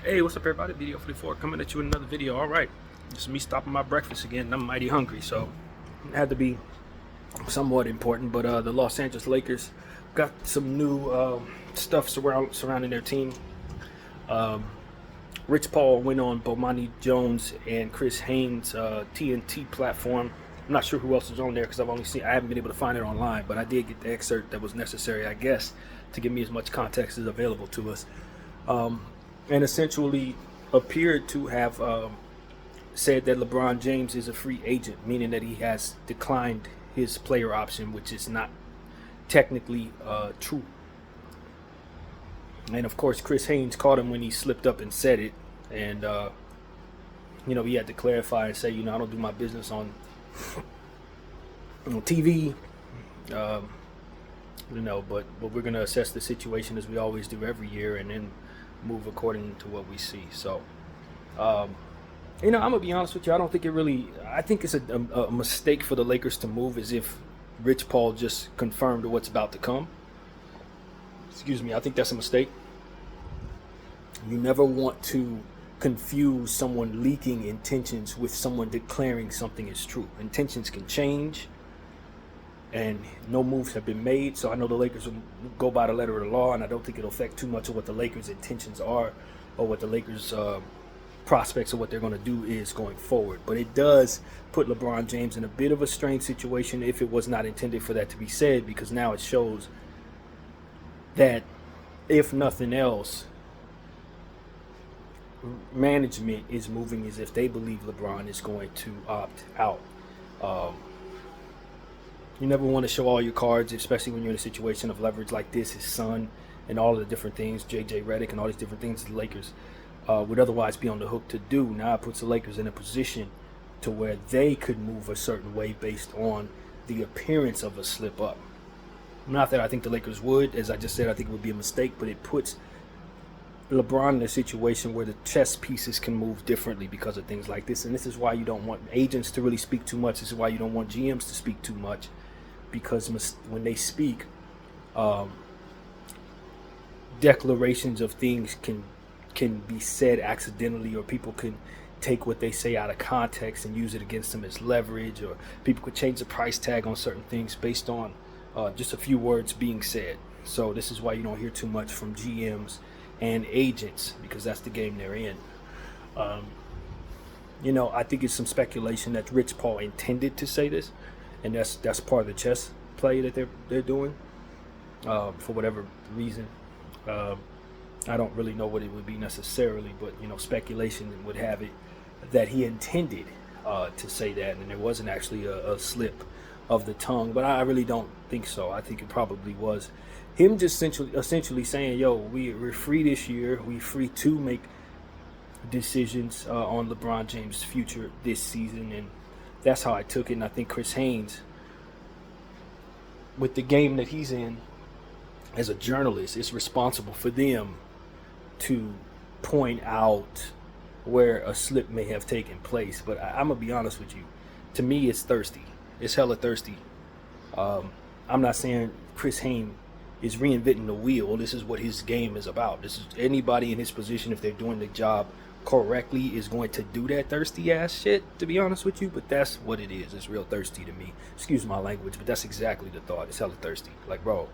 Hey, what's up everybody? Video 44 coming at you with another video. Alright, this is me stopping my breakfast again and I'm mighty hungry, so it had to be somewhat important. But the Los Angeles Lakers got some new stuff surrounding their team. Rich Paul went on Bomani Jones and Chris Haynes' TNT platform. I'm not sure who else is on there because I haven't been able to find it online, but I did get the excerpt that was necessary, I guess, to give me as much context as available to us. And essentially appeared to have said that LeBron James is a free agent, meaning that he has declined his player option, which is not technically true. And of course, Chris Haynes caught him when he slipped up and said it, and he had to clarify and say, I don't do my business on TV, but we're gonna assess the situation as we always do every year, and then move according to what we see. So, I'm gonna be honest with you. I think it's a mistake for the Lakers to move as if Rich Paul just confirmed what's about to come. Excuse me. I think that's a mistake. You never want to confuse someone leaking intentions with someone declaring something is true. Intentions can change, and no moves have been made. So I know the Lakers will go by the letter of the law, and I don't think it'll affect too much of what the Lakers' intentions are or what the Lakers' prospects of what they're going to do is going forward. But it does put LeBron James in a bit of a strange situation if it was not intended for that to be said, because now it shows that, if nothing else, management is moving as if they believe LeBron is going to opt out. You never want to show all your cards, especially when you're in a situation of leverage like this. His son and all of the different things, JJ Redick and all these different things the Lakers would otherwise be on the hook to do. Now it puts the Lakers in a position to where they could move a certain way based on the appearance of a slip up. Not that I think the Lakers would. As I just said, I think it would be a mistake, but it puts LeBron in a situation where the chess pieces can move differently because of things like this. And this is why you don't want agents to really speak too much. This is why you don't want GMs to speak too much, because when they speak, declarations of things can be said accidentally, or people can take what they say out of context and use it against them as leverage, or people could change the price tag on certain things based on just a few words being said. So this is why you don't hear too much from GMs and agents, because that's the game they're in. I think it's some speculation that Rich Paul intended to say this, and that's part of the chess play that they're doing for whatever reason. I don't really know what it would be necessarily, but speculation would have it that he intended to say that, and there wasn't actually a slip of the tongue. But I really don't think so. I think it probably was him just essentially saying, "Yo, we're free this year. We're free to make decisions on LeBron James' future this season," and that's how I took it. And I think Chris Haynes, with the game that he's in as a journalist, is responsible for them to point out where a slip may have taken place. But I'm gonna be honest with you. To me, it's thirsty. It's hella thirsty. I'm not saying Chris Haynes is reinventing the wheel. This is what his game is about. This is anybody in his position, if they're doing the job correctly, is going to do that thirsty ass shit, to be honest with you. But that's what it is. It's real thirsty to me. Excuse my language, but that's exactly the thought. It's hella thirsty. Like, bro,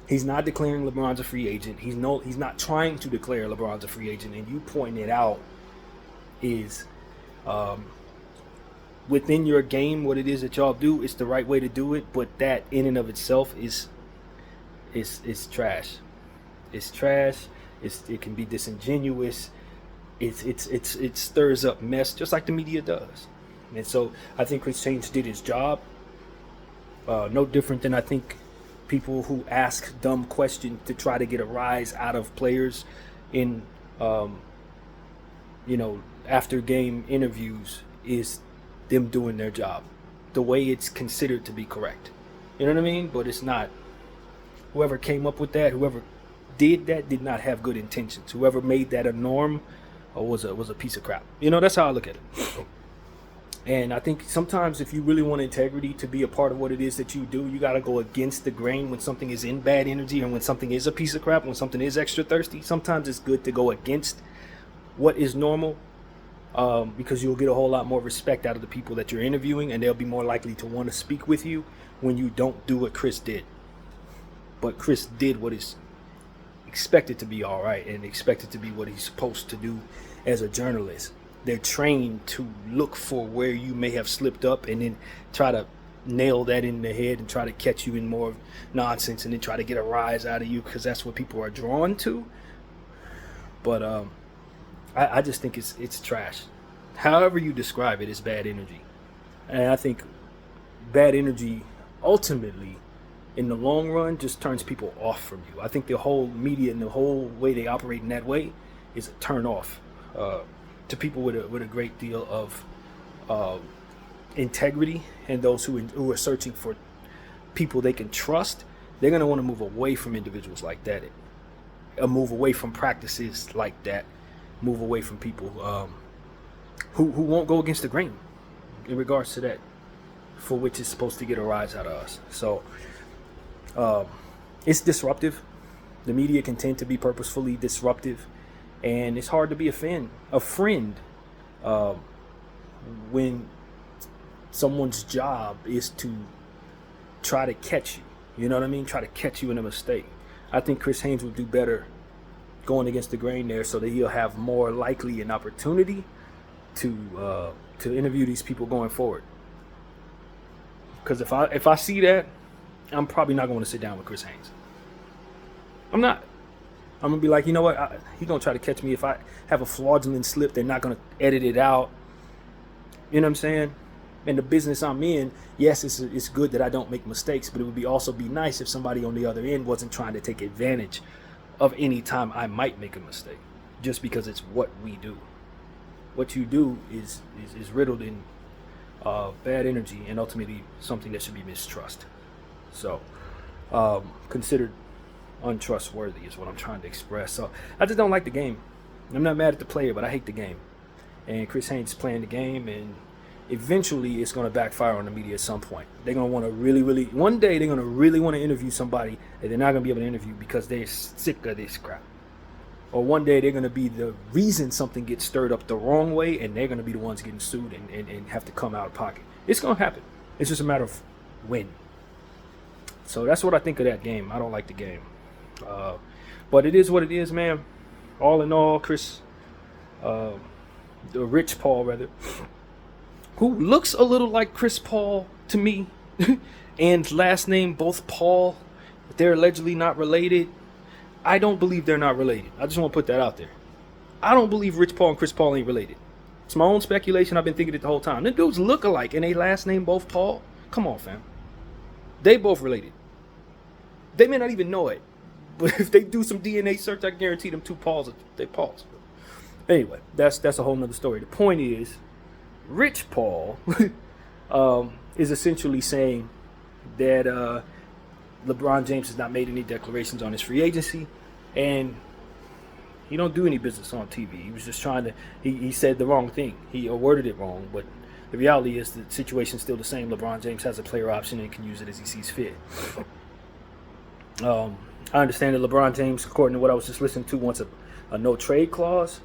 he's not declaring LeBron's a free agent. He's not trying to declare LeBron's a free agent, and you pointing it out is within your game what it is that y'all do. It's the right way to do it, but that in and of itself is trash. It's trash. It can be disingenuous. It stirs up mess, just like the media does. And so I think Chris Haynes did his job. No different than I think people who ask dumb questions to try to get a rise out of players in after game interviews is them doing their job the way it's considered to be correct. You know what I mean? But it's not. Whoever came up with that, whoever did that, did not have good intentions. Whoever made that a norm was a piece of crap. That's how I look at it. And I think sometimes if you really want integrity to be a part of what it is that you do, you got to go against the grain when something is in bad energy and when something is a piece of crap, when something is extra thirsty. Sometimes it's good to go against what is normal, because you'll get a whole lot more respect out of the people that you're interviewing, and they'll be more likely to want to speak with you when you don't do what Chris did. But Chris did what is expected to be all right and expected to be what he's supposed to do as a journalist. They're trained to look for where you may have slipped up and then try to nail that in the head and try to catch you in more nonsense and then try to get a rise out of you, because that's what people are drawn to. But I just think it's trash. However you describe it, it's bad energy. And I think bad energy ultimately, in the long run, just turns people off from you. I think the whole media and the whole way they operate in that way is a turn off to people with a great deal of integrity, and those who are searching for people they can trust. They're going to want to move away from individuals like that, move away from practices like that, move away from people who won't go against the grain in regards to that, for which is supposed to get a rise out of us. So it's disruptive. The media can tend to be purposefully disruptive, and it's hard to be a friend when someone's job is to try to catch you. You know what I mean? Try to catch you in a mistake. I think Chris Haynes would do better going against the grain there, so that he'll have more likely an opportunity to interview these people going forward. Because if I see that, I'm probably not going to sit down with Chris Haynes. I'm not. I'm going to be like, you know what? He's going to try to catch me. If I have a fraudulent slip, they're not going to edit it out. You know what I'm saying? In the business I'm in, yes, it's good that I don't make mistakes, but it would also be nice if somebody on the other end wasn't trying to take advantage of any time I might make a mistake, just because it's what we do. What you do is riddled in bad energy, and ultimately something that should be mistrust. So considered untrustworthy is what I'm trying to express. So I just don't like the game. I'm not mad at the player, but I hate the game. And Chris Haynes is playing the game, and eventually it's going to backfire on the media at some point. They're going to want to one day they're going to really want to interview somebody that they're not going to be able to interview because they're sick of this crap. Or one day they're going to be the reason something gets stirred up the wrong way, and they're going to be the ones getting sued and have to come out of pocket. It's going to happen. It's just a matter of when. So that's what I think of that game. I don't like the game. But it is what it is, man. All in all, Rich Paul, rather, who looks a little like Chris Paul to me, and last name both Paul, but they're allegedly not related. I don't believe they're not related. I just want to put that out there. I don't believe Rich Paul and Chris Paul ain't related. It's my own speculation. I've been thinking it the whole time. Them dudes look alike, and they last name both Paul. Come on, fam. They both related. They may not even know it, but if they do some DNA search, I guarantee them two Pauls, they Pauls. Anyway, that's a whole nother story. The point is, Rich Paul is essentially saying that LeBron James has not made any declarations on his free agency, and he don't do any business on TV. He was just trying to, he said the wrong thing. He worded it wrong, but the reality is the situation's still the same. LeBron James has a player option and can use it as he sees fit. I understand that LeBron James, according to what I was just listening to, wants a no-trade clause.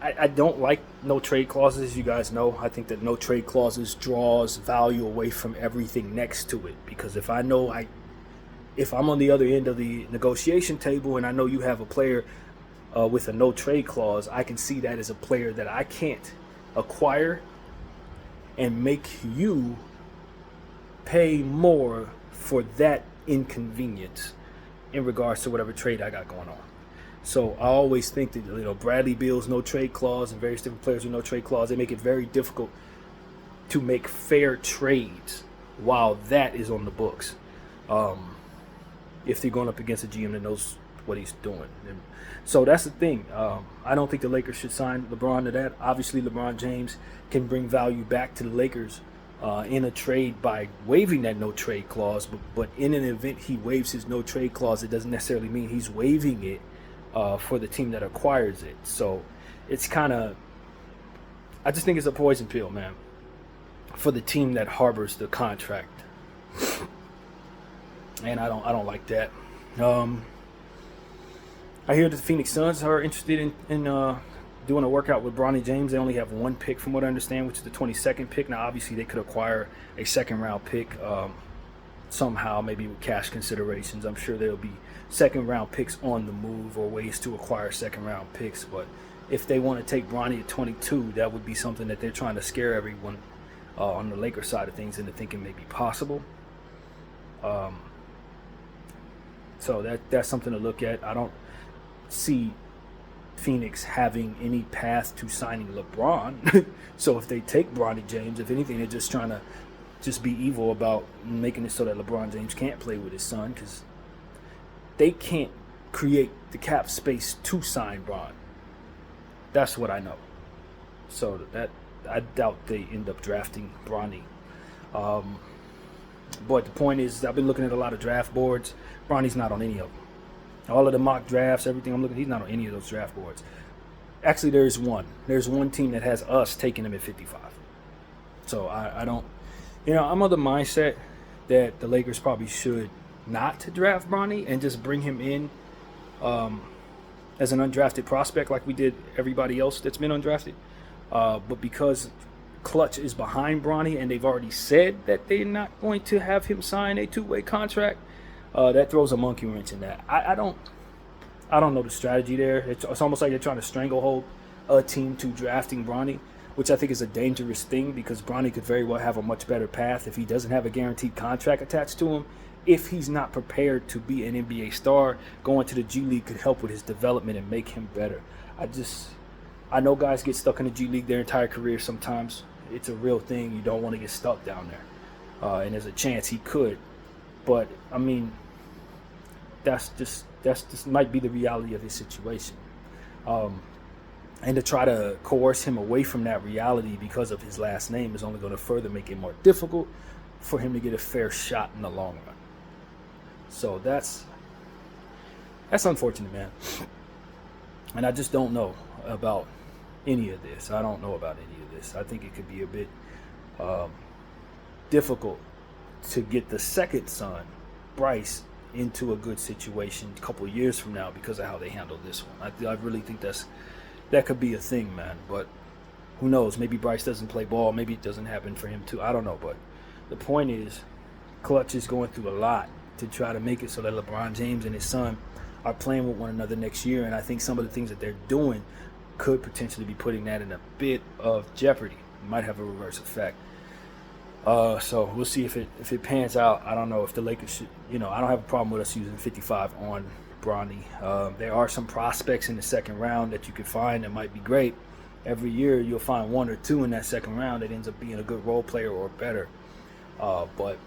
I don't like no-trade clauses, as you guys know. I think that no-trade clauses draws value away from everything next to it. Because if I'm on the other end of the negotiation table and I know you have a player with a no-trade clause, I can see that as a player that I can't acquire and make you pay more for that inconvenience in regards to whatever trade I got going on. So I always think that, Bradley Beal's no trade clause and various different players with no trade clause, they make it very difficult to make fair trades while that is on the books. If they're going up against a GM that knows what he's doing. And so that's the thing. I don't think the Lakers should sign LeBron to that. Obviously, LeBron James can bring value back to the Lakers in a trade by waiving that no trade clause. But in an event he waives his no trade clause, it doesn't necessarily mean he's waiving it for the team that acquires it. So it's kind of, I just think it's a poison pill, man, for the team that harbors the contract. And I don't like that. I hear that the Phoenix Suns are interested in doing a workout with Bronny James. They only have one pick, from what I understand, which is the 22nd pick. Now, obviously, they could acquire a second-round pick somehow, maybe with cash considerations. I'm sure there'll be second-round picks on the move or ways to acquire second-round picks. But if they want to take Bronny at 22, that would be something that they're trying to scare everyone on the Lakers side of things into thinking may be possible. So that's something to look at. I don't see Phoenix having any path to signing LeBron. So if they take Bronny James, if anything, they're just trying to just be evil about making it so that LeBron James can't play with his son, because they can't create the cap space to sign Bron. That's what I know. So that I doubt they end up drafting Bronny. But the point is, I've been looking at a lot of draft boards. Bronny's not on any of them. All of the mock drafts, everything I'm looking, he's not on any of those draft boards. Actually, there's one. There's one team that has us taking him at 55. So I don't, I'm of the mindset that the Lakers probably should not draft Bronny and just bring him in as an undrafted prospect like we did everybody else that's been undrafted. But because Clutch is behind Bronny and they've already said that they're not going to have him sign a two-way contract, that throws a monkey wrench in that. I don't know the strategy there. It's almost like they're trying to stranglehold a team to drafting Bronny, which I think is a dangerous thing, because Bronny could very well have a much better path if he doesn't have a guaranteed contract attached to him. If he's not prepared to be an NBA star, going to the G League could help with his development and make him better. I know guys get stuck in the G League their entire career sometimes. It's a real thing. You don't want to get stuck down there. And there's a chance he could. But, I mean, that's just might be the reality of his situation. And to try to coerce him away from that reality because of his last name is only going to further make it more difficult for him to get a fair shot in the long run. So that's unfortunate, man. And I just don't know about any of this. I don't know about any of this. I think it could be a bit difficult to get the second son, Bryce, into a good situation a couple of years from now because of how they handled this one. I really think that could be a thing, man. But who knows? Maybe Bryce doesn't play ball. Maybe it doesn't happen for him too. I don't know. But the point is, Clutch is going through a lot to try to make it so that LeBron James and his son are playing with one another next year. And I think some of the things that they're doing could potentially be putting that in a bit of jeopardy. It might have a reverse effect. So we'll see if it pans out. I don't know if the Lakers should, I don't have a problem with us using 55 on Bronny. There are some prospects in the second round that you could find that might be great. Every year you'll find one or two in that second round that ends up being a good role player or better. But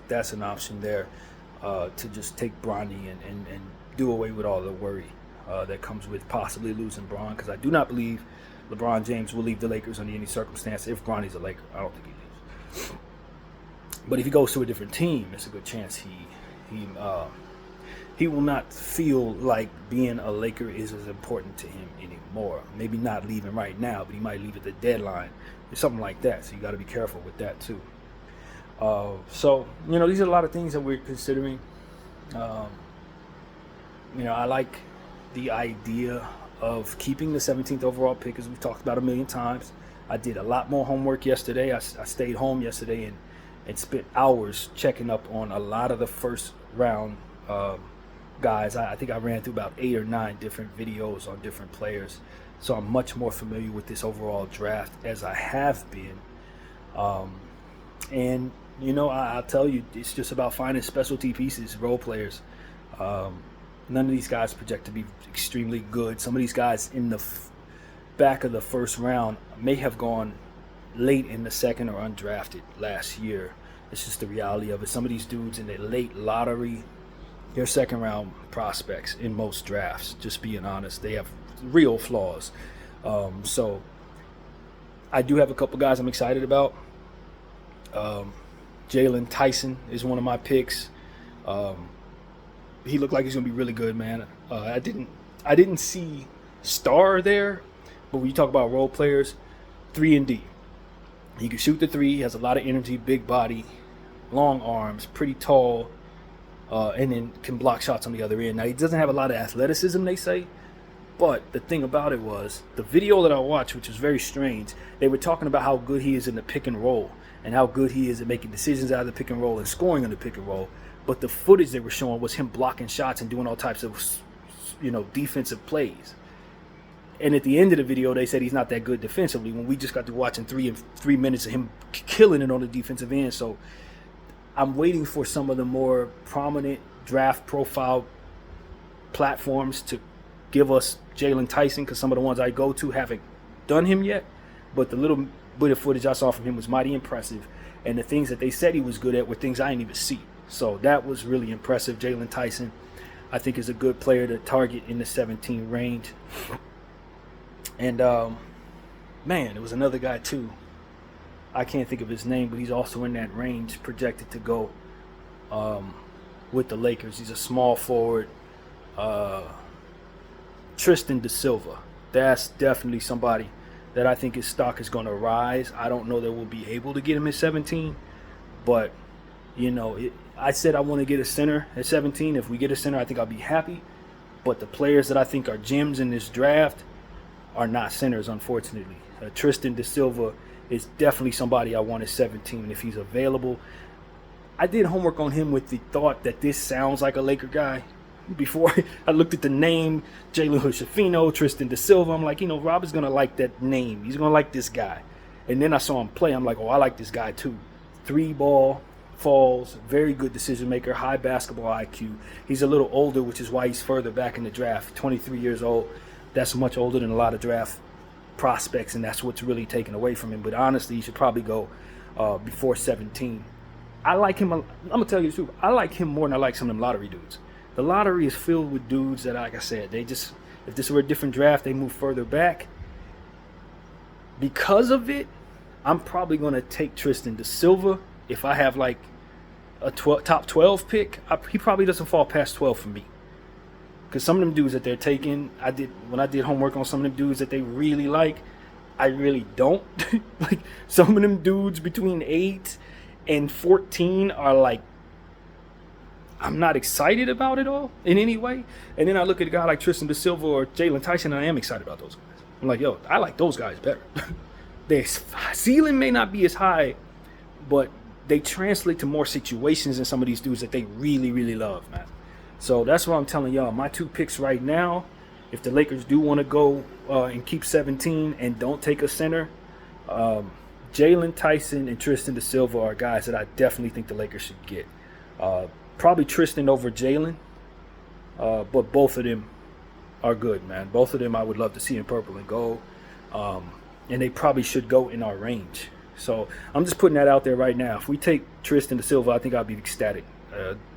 that's an option there to just take Bronny and do away with all the worry that comes with possibly losing Bron, because I do not believe LeBron James will leave the Lakers under any circumstance if Bronny's a Laker. I don't think he leaves. But if he goes to a different team, it's a good chance he will not feel like being a Laker is as important to him anymore. Maybe not leaving right now, but he might leave at the deadline or something like that. So you got to be careful with that too. So these are a lot of things that we're considering. I like the idea of keeping the 17th overall pick, as we've talked about a million times. I did a lot more homework yesterday. I stayed home yesterday and spent hours checking up on a lot of the first round guys. I think I ran through about 8 or 9 different videos on different players. So I'm much more familiar with this overall draft as I have been. And I'll tell you, it's just about finding specialty pieces, role players. None of these guys project to be extremely good. Some of these guys in the back of the first round may have gone late in the second or undrafted last year. It's just the reality of it. Some of these dudes in the late lottery, they're second round prospects in most drafts. Just being honest, they have real flaws. So I do have a couple guys I'm excited about. Jalen Tyson is one of my picks. He looked like he's gonna be really good, man. I didn't see star there, but when you talk about role players, 3 and D. He can shoot the three. He has a lot of energy, big body, long arms, pretty tall. and then can block shots on the other end. Now, he doesn't have a lot of athleticism, they say, but the thing about it was, the video that I watched, which was very strange, they were talking about how good he is in the pick and roll and how good he is at making decisions out of the pick and roll and scoring on the pick and roll. But the footage they were showing was him blocking shots and doing all types of, defensive plays. And at the end of the video, they said he's not that good defensively, when we just got to watching 3 minutes of him killing it on the defensive end. So I'm waiting for some of the more prominent draft profile platforms to give us Jalen Tyson, because some of the ones I go to haven't done him yet. But the little bit of footage I saw from him was mighty impressive. And the things that they said he was good at were things I didn't even see. So that was really impressive. Jalen Tyson, I think, is a good player to target in the 17 range. And, man, there was another guy, too. I can't think of his name, but he's also in that range, projected to go with the Lakers. He's a small forward. Tristan Da Silva. That's definitely somebody that I think his stock is going to rise. I don't know that we'll be able to get him at 17, but, I said I want to get a center at 17. If we get a center, I think I'll be happy. But the players that I think are gems in this draft are not centers, unfortunately. Tristan Da Silva is definitely somebody I want at 17 if he's available. I did homework on him with the thought that this sounds like a Laker guy. Before I looked at the name, Jalen Hood-Schifino, Tristan Da Silva, I'm like, Rob is going to like that name. He's going to like this guy. And then I saw him play. I'm like, I like this guy too. 3-ball, falls, very good decision maker, high basketball IQ. He's a little older, which is why he's further back in the draft. 23 years old. That's much older than a lot of draft prospects, and that's what's really taken away from him. But honestly, he should probably go before 17. I like him. I'm going to tell you the truth. I like him more than I like some of them lottery dudes. The lottery is filled with dudes that, like I said, they just, if this were a different draft, they move further back. Because of it, I'm probably going to take Tristan Da Silva. If I have like a top 12 pick, he probably doesn't fall past 12 for me. Because some of them dudes that they're taking, when I did homework on some of them dudes that they really like, I really don't. Like, some of them dudes between 8 and 14 are like, I'm not excited about it all in any way. And then I look at a guy like Tristan Da Silva or Jalen Tyson, and I am excited about those guys. I'm like, I like those guys better. Their ceiling may not be as high, but they translate to more situations than some of these dudes that they really, really love, man. So that's what I'm telling y'all. My 2 picks right now, if the Lakers do want to go and keep 17 and don't take a center, Jalen Tyson and Tristan Da Silva are guys that I definitely think the Lakers should get. Probably Tristan over Jalen, but both of them are good, man. Both of them I would love to see in purple and gold, and they probably should go in our range. So I'm just putting that out there right now. If we take Tristan Da Silva, I think I'll be ecstatic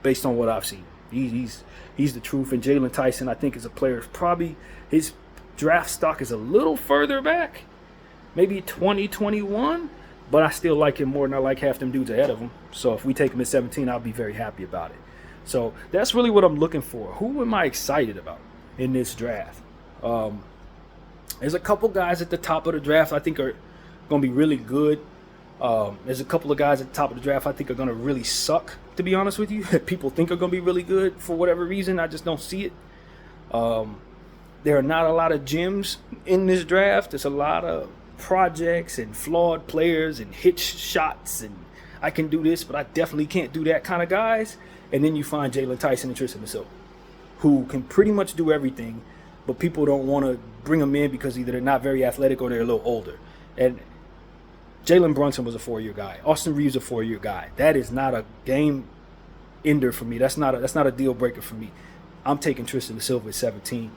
based on what I've seen. He's the truth, and Jalen Tyson, I think, is a player. Probably his draft stock is a little further back, maybe 2021. But I still like him more than I like half them dudes ahead of him. So if we take him at 17, I'll be very happy about it. So that's really what I'm looking for. Who am I excited about in this draft? There's a couple guys at the top of the draft I think are going to be really good. There's a couple of guys at the top of the draft I think are going to really suck, to be honest with you. People think are going to be really good for whatever reason. I just don't see it. There are not a lot of gems in this draft. There's a lot of projects and flawed players and hitch shots and I can do this but I definitely can't do that kind of guys. And then you find Jalen Tyson and Tristan Da Silva, who can pretty much do everything, but people don't want to bring them in because either they're not very athletic or they're a little older. And Jalen Brunson was a 4-year guy. Austin Reeves a 4-year guy. That is not a game ender for me. That's not a deal breaker for me. I'm taking Tristan Da Silva at 17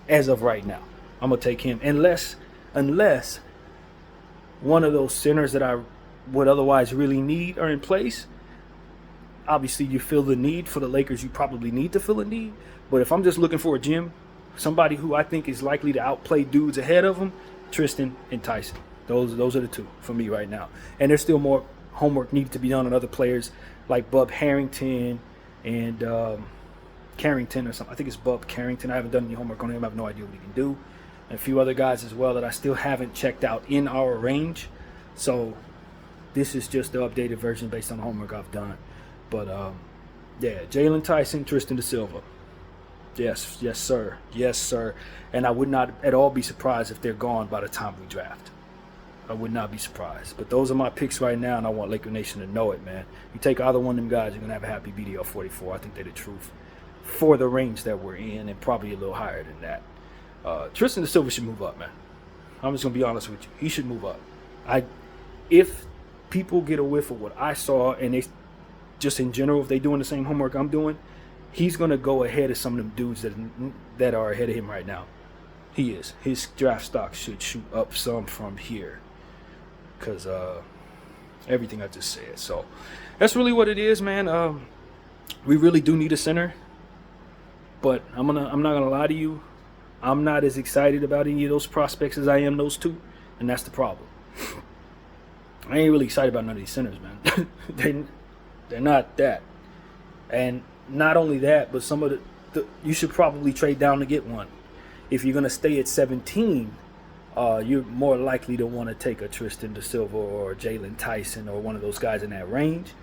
as of right now. I'm gonna take him unless one of those centers that I would otherwise really need are in place. Obviously, you feel the need for the Lakers. You probably need to fill a need. But if I'm just looking for a gem, somebody who I think is likely to outplay dudes ahead of them, Tristan and Tyson. Those are the 2 for me right now. And there's still more homework needed to be done on other players like Bub Harrington and Carrington or something. I think it's Bub Carrington. I haven't done any homework on him. I have no idea what he can do. And a few other guys as well that I still haven't checked out in our range. So this is just the updated version based on the homework I've done. But Yeah, Jalen Tyson, Tristan Da Silva. Yes, yes, sir. Yes, sir. And I would not at all be surprised if they're gone by the time we draft. I would not be surprised. But those are my picks right now, and I want Laker Nation to know it, man. You take either one of them guys, you're going to have a happy BDL 44. I think they're the truth for the range that we're in, and probably a little higher than that. Tristan Da Silva should move up, man. I'm just going to be honest with you. He should move up. If people get a whiff of what I saw, and they just in general, if they're doing the same homework I'm doing, he's going to go ahead of some of them dudes that are ahead of him right now. He is. His draft stock should shoot up some from here. Because everything I just said. So that's really what it is, man. We really do need a center. But I'm not gonna lie to you. I'm not as excited about any of those prospects as I am those two. And that's the problem. I ain't really excited about none of these centers, man. They're not that. And not only that, but some of the you should probably trade down to get one. If you're gonna stay at 17, you're more likely to want to take a Tristan Da Silva or Jalen Tyson or one of those guys in that range.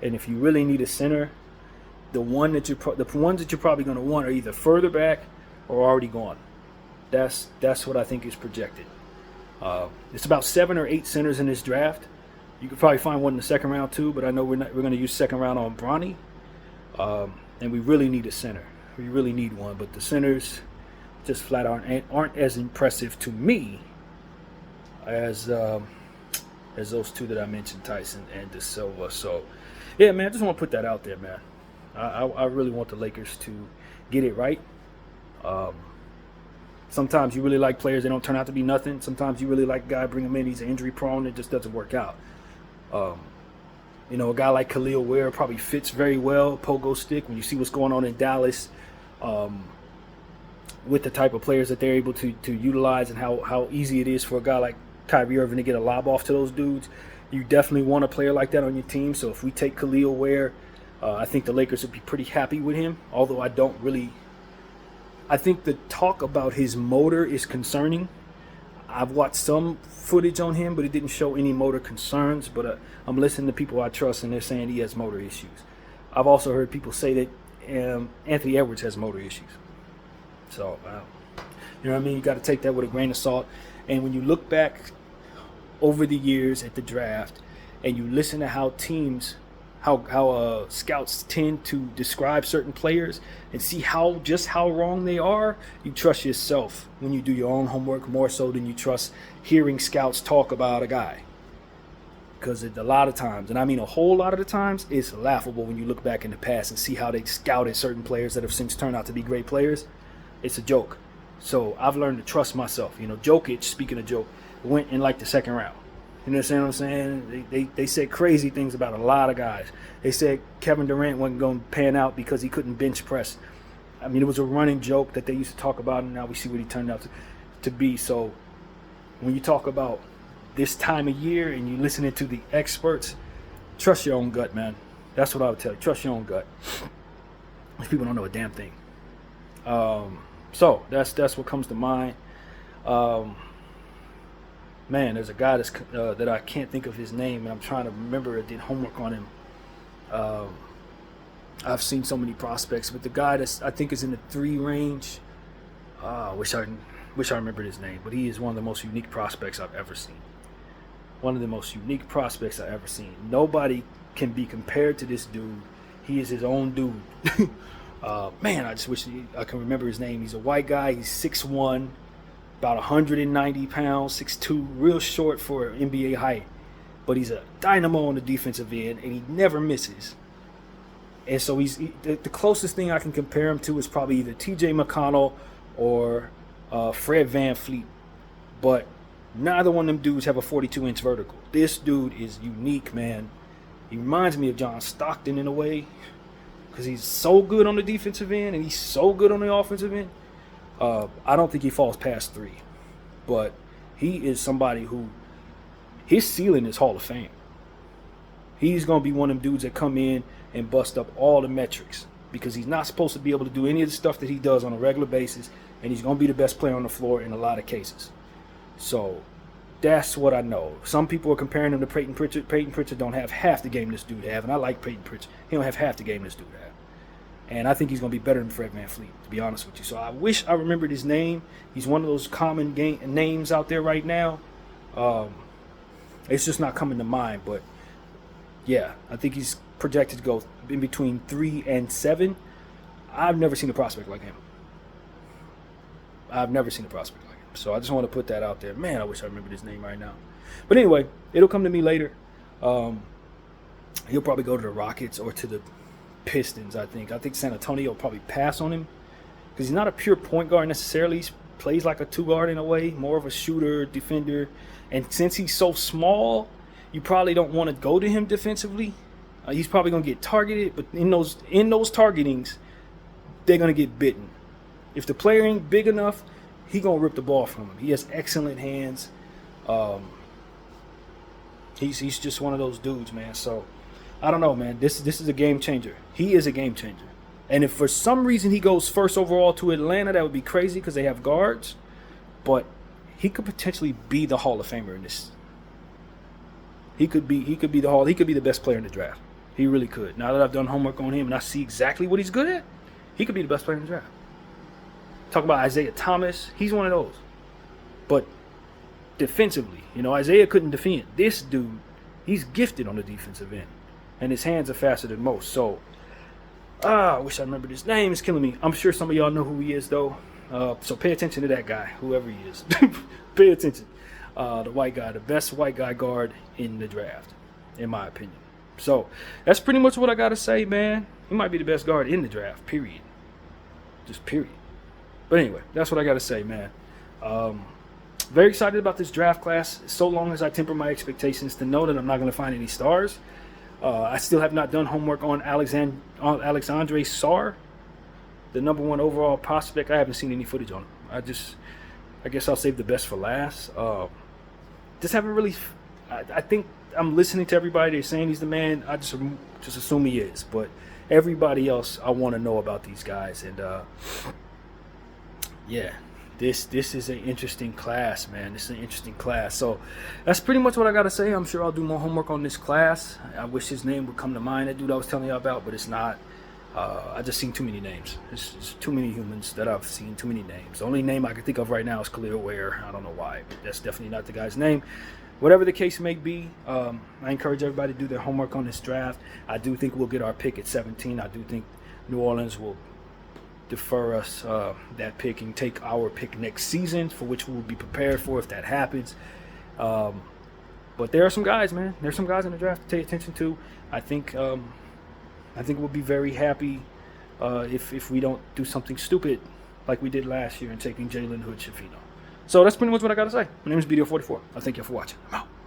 And if you really need a center, the ones that you're probably going to want are either further back or already gone. That's what I think is projected. It's about 7 or 8 centers in this draft. You could probably find one in the second round too, but I know we're going to use second round on Bronny. And we really need a center. We really need one, but the centers just flat aren't as impressive to me as those two that I mentioned, Tyson and Da Silva. So, yeah, man, I just want to put that out there, man. I really want the Lakers to get it right. Sometimes you really like players, they don't turn out to be nothing. Sometimes you really like a guy, bring him in, he's injury prone, it just doesn't work out. A guy like Khalil Ware probably fits very well, pogo stick, when you see what's going on in Dallas. With the type of players that they're able to utilize and how easy it is for a guy like Kyrie Irving to get a lob off to those dudes. You definitely want a player like that on your team. So if we take Khalil Ware, I think the Lakers would be pretty happy with him. Although I think the talk about his motor is concerning. I've watched some footage on him, but it didn't show any motor concerns. But I'm listening to people I trust, and they're saying he has motor issues. I've also heard people say that Anthony Edwards has motor issues. So, you know what I mean? You got to take that with a grain of salt. And when you look back over the years at the draft and you listen to how scouts tend to describe certain players and see how wrong they are, you trust yourself when you do your own homework more so than you trust hearing scouts talk about a guy. Because a lot of times, and I mean a whole lot of the times, it's laughable when you look back in the past and see how they scouted certain players that have since turned out to be great players. It's a joke. So I've learned to trust myself. Jokic, speaking of joke, went in like the second round. You understand what I'm saying? They said crazy things about a lot of guys. They said Kevin Durant wasn't going to pan out because he couldn't bench press. I mean, it was a running joke that they used to talk about, and now we see what he turned out to be. So when you talk about this time of year and you're listening to the experts, trust your own gut, man. That's what I would tell you. Trust your own gut. These people don't know a damn thing. So that's what comes to mind. Man, there's a guy that I can't think of his name, and I'm trying to remember. I did homework on him. I've seen so many prospects, but the guy I think is in the 3 range. I wish I remembered his name, but he is one of the most unique prospects I've ever seen. One of the most unique prospects I've ever seen. Nobody can be compared to this dude. He is his own dude. Man, I just wish I can remember his name. He's a white guy. He's 6'1", about 190 pounds, 6'2", real short for NBA height. But he's a dynamo on the defensive end, and he never misses. And so the closest thing I can compare him to is probably either T.J. McConnell or Fred VanVleet. But neither one of them dudes have a 42-inch vertical. This dude is unique, man. He reminds me of John Stockton in a way, because he's so good on the defensive end and he's so good on the offensive end. I don't think he falls past 3. But he is somebody who, his ceiling is Hall of Fame. He's going to be one of them dudes that come in and bust up all the metrics, because he's not supposed to be able to do any of the stuff that he does on a regular basis, and he's going to be the best player on the floor in a lot of cases. So that's what I know. Some people are comparing him to Peyton Pritchard. Peyton Pritchard don't have half the game this dude have, and I like Peyton Pritchard. He don't have half the game this dude have. And I think he's going to be better than Fred VanVleet, to be honest with you. So I wish I remembered his name. He's one of those common names out there right now. It's just not coming to mind. But, yeah, I think he's projected to go in between 3 and 7. I've never seen a prospect like him. So I just want to put that out there. Man, I wish I remembered his name right now. But anyway, it'll come to me later. He'll probably go to the Rockets or to the Pistons, I think. I think San Antonio will probably pass on him because he's not a pure point guard necessarily. He plays like a 2 guard in a way, more of a shooter, defender. And since he's so small, you probably don't want to go to him defensively. He's probably going to get targeted, but in those targetings, they're going to get bitten. If the player ain't big enough, he going to rip the ball from him. He has excellent hands. He's just one of those dudes, man. So I don't know, man. This is a game changer. He is a game changer. And if for some reason he goes first overall to Atlanta, that would be crazy because they have guards. But he could potentially be the Hall of Famer in this. He could be the best player in the draft. He really could. Now that I've done homework on him and I see exactly what he's good at, he could be the best player in the draft. Talk about Isaiah Thomas. He's one of those. But defensively, Isaiah couldn't defend. This dude, he's gifted on the defensive end. And his hands are faster than most. So, I wish I remembered his name. It's killing me. I'm sure some of y'all know who he is, though. So pay attention to that guy, whoever he is. Pay attention. The white guy, the best white guy guard in the draft, in my opinion. So, that's pretty much what I got to say, man. He might be the best guard in the draft, period. Just period. But anyway, that's what I got to say, man. Very excited about this draft class, so long as I temper my expectations to know that I'm not going to find any stars. I still have not done homework on Alexandre Sarr, the number 1 overall prospect. I haven't seen any footage on him. I guess I'll save the best for last. Just haven't really. I think I'm listening to everybody. They're saying he's the man. I just assume he is. But everybody else, I want to know about these guys. And yeah. This is an interesting class, man. This is an interesting class. So that's pretty much what I got to say. I'm sure I'll do more homework on this class. I wish his name would come to mind, that dude I was telling you about, but it's not. I just seen too many names. It's too many humans that I've seen, too many names. The only name I can think of right now is Khalil Ware. I don't know why, but that's definitely not the guy's name. Whatever the case may be, I encourage everybody to do their homework on this draft. I do think we'll get our pick at 17. I do think New Orleans will defer us that pick and take our pick next season, for which we will be prepared for if that happens. But there are some guys, man. There's some guys in the draft to pay attention to. I think we'll be very happy if we don't do something stupid like we did last year in taking Jalen Hood-Schifino. So that's pretty much what I got to say. My name is BDO44. I thank you for watching. I'm out.